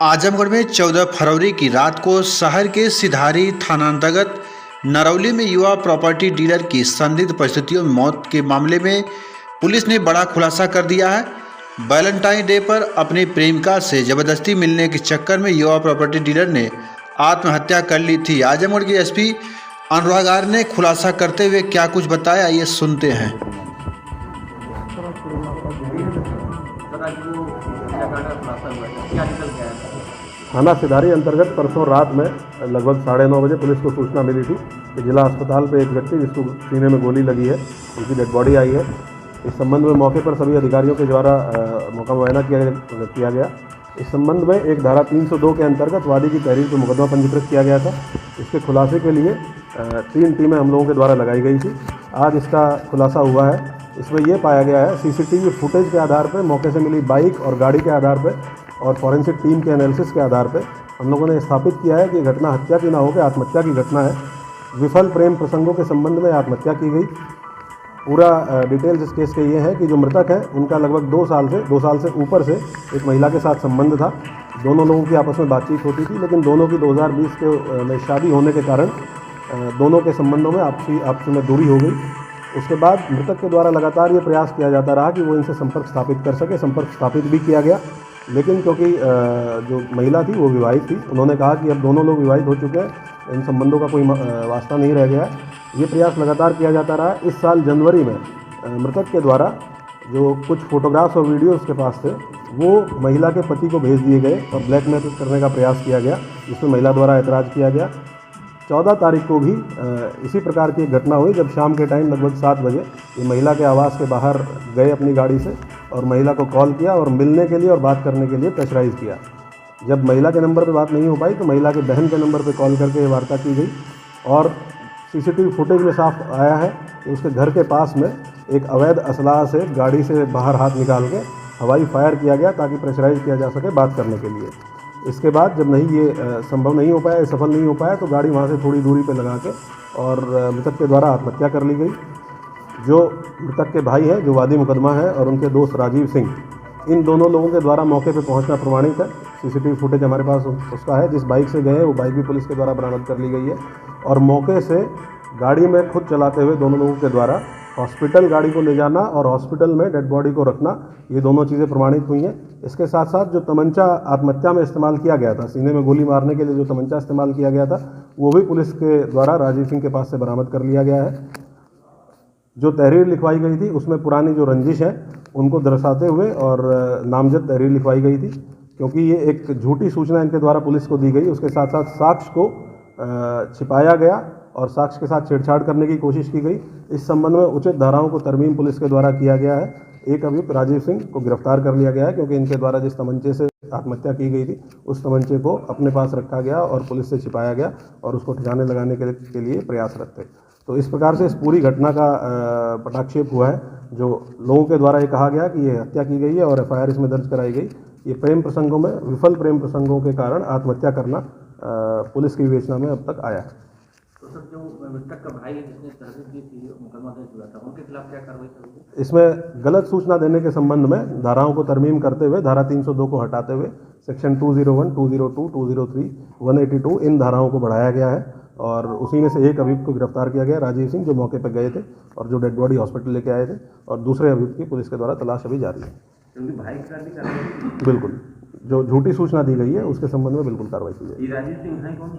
आजमगढ़ में 14 फरवरी की रात को शहर के सिधारी थानांतर्गत नरौली में युवा प्रॉपर्टी डीलर की संदिग्ध परिस्थितियों में मौत के मामले में पुलिस ने बड़ा खुलासा कर दिया है। वैलेंटाइन डे पर अपनी प्रेमिका से जबरदस्ती मिलने के चक्कर में युवा प्रॉपर्टी डीलर ने आत्महत्या कर ली थी। आजमगढ़ के एसपी अनुराग आर्य ने खुलासा करते हुए क्या कुछ बताया, ये सुनते हैं। थाना सिधारी अंतर्गत परसों रात में लगभग 9:30 बजे पुलिस को सूचना मिली थी कि जिला अस्पताल पे एक व्यक्ति जिसको सीने में गोली लगी है, उनकी डेड बॉडी आई है। इस संबंध में मौके पर सभी अधिकारियों के द्वारा मौका मुआयना किया गया। इस संबंध में एक धारा 302 के अंतर्गत वादी की तहरीर पर मुकदमा पंजीकृत किया गया था। इसके खुलासे के लिए 3 टीमें हम लोगों के द्वारा लगाई गई थी। आज इसका खुलासा हुआ है। इसमें यह पाया गया है सीसीटीवी फुटेज के आधार पर, मौके से मिली बाइक और गाड़ी के आधार पर और फॉरेंसिक टीम के एनालिसिस के आधार पर हम लोगों ने स्थापित किया है कि घटना हत्या की ना होकर आत्महत्या की घटना है। विफल प्रेम प्रसंगों के संबंध में आत्महत्या की गई। पूरा डिटेल्स इस केस के ये है कि जो मृतक है उनका लगभग 2 साल से ऊपर से एक महिला के साथ संबंध था। दोनों लोगों की आपस में बातचीत होती थी, लेकिन दोनों की 2020 में शादी होने के कारण दोनों के संबंधों में आपसी में दूरी हो गई। उसके बाद मृतक के द्वारा लगातार ये प्रयास किया जाता रहा कि वो इनसे संपर्क स्थापित कर सके। संपर्क स्थापित भी किया गया, लेकिन क्योंकि जो महिला थी वो विवाहित थी, उन्होंने कहा कि अब दोनों लोग विवाहित हो चुके हैं, इन संबंधों का कोई वास्ता नहीं रह गया है। ये प्रयास लगातार किया जाता रहा। इस साल जनवरी में मृतक के द्वारा जो कुछ फोटोग्राफ्स और वीडियोज़ के पास थे वो महिला के पति को भेज दिए गए और ब्लैकमेल करने का प्रयास किया गया, जिसमें महिला द्वारा ऐतराज़ किया गया। 14 तारीख को भी इसी प्रकार की एक घटना हुई, जब शाम के टाइम लगभग 7 बजे ये महिला के आवास के बाहर गए अपनी गाड़ी से और महिला को कॉल किया और मिलने के लिए और बात करने के लिए प्रेशराइज़ किया। जब महिला के नंबर पे बात नहीं हो पाई तो महिला के बहन के नंबर पे कॉल करके वार्ता की गई और सीसीटीवी फुटेज में साफ आया है कि उसके घर के पास में एक अवैध असलाह से गाड़ी से बाहर हाथ निकाल के हवाई फायर किया गया ताकि प्रेशराइज़ किया जा सके बात करने के लिए। इसके बाद जब ये संभव नहीं हो पाया, सफल नहीं हो पाया, तो गाड़ी वहाँ से थोड़ी दूरी पे लगा के और मृतक के द्वारा आत्महत्या कर ली गई। जो मृतक के भाई हैं, जो वादी मुकदमा है, और उनके दोस्त राजीव सिंह, इन दोनों लोगों के द्वारा मौके पे पहुंचना प्रमाणित है। सीसीटीवी फुटेज हमारे पास उसका है। जिस बाइक से गए वो बाइक भी पुलिस के द्वारा बरामद कर ली गई है और मौके से गाड़ी में खुद चलाते हुए दोनों लोगों के द्वारा हॉस्पिटल गाड़ी को ले जाना और हॉस्पिटल में डेड बॉडी को रखना, ये दोनों चीज़ें प्रमाणित हुई हैं। इसके साथ साथ जो तमंचा आत्महत्या में इस्तेमाल किया गया था, सीने में गोली मारने के लिए जो तमंचा इस्तेमाल किया गया था, वो भी पुलिस के द्वारा राजीव सिंह के पास से बरामद कर लिया गया है। जो तहरीर लिखवाई गई थी उसमें पुरानी जो रंजिश है उनको दर्शाते हुए और नामजद तहरीर लिखवाई गई थी, क्योंकि ये एक झूठी सूचना इनके द्वारा पुलिस को दी गई। उसके साथ साथ साक्ष्य को छिपाया गया और साक्ष्य के साथ छेड़छाड़ करने की कोशिश की गई। इस संबंध में उचित धाराओं को तरमीम पुलिस के द्वारा किया गया है। एक अभियुक्त राजीव सिंह को गिरफ्तार कर लिया गया है, क्योंकि इनके द्वारा जिस तमंचे से आत्महत्या की गई थी उस तमंचे को अपने पास रखा गया और पुलिस से छिपाया गया और उसको ठिकाने लगाने के लिए प्रयासरत थे। तो इस प्रकार से इस पूरी घटना का पटाक्षेप हुआ है। जो लोगों के द्वारा ये कहा गया कि ये हत्या की गई है और एफआईआर इसमें दर्ज कराई गई, ये प्रेम प्रसंगों में, विफल प्रेम प्रसंगों के कारण आत्महत्या करना पुलिस की विवेचना में अब तक आया है। तो सर, जो मृतक का भाई है जिसने तहरीर दी थी, मुकदमा दर्ज हुआ था, उनके खिलाफ क्या कार्रवाई करोगे? इसमें गलत सूचना देने के संबंध में धाराओं को तरमीम करते हुए धारा 302 को हटाते हुए सेक्शन 201, 202, 203, 182 इन धाराओं को बढ़ाया गया है और उसी में से एक अभियुक्त को गिरफ्तार किया गया, राजीव सिंह, जो मौके पर गए थे और जो डेड बॉडी हॉस्पिटल लेके आए थे, और दूसरे अभियुक्त की पुलिस के द्वारा तलाश अभी जारी है। क्योंकि भाई के साथ भी कार्रवाई? बिल्कुल, जो झूठी सूचना दी गई है उसके संबंध में बिल्कुल कार्रवाई की जाएगी। राजीव सिंह है कौन?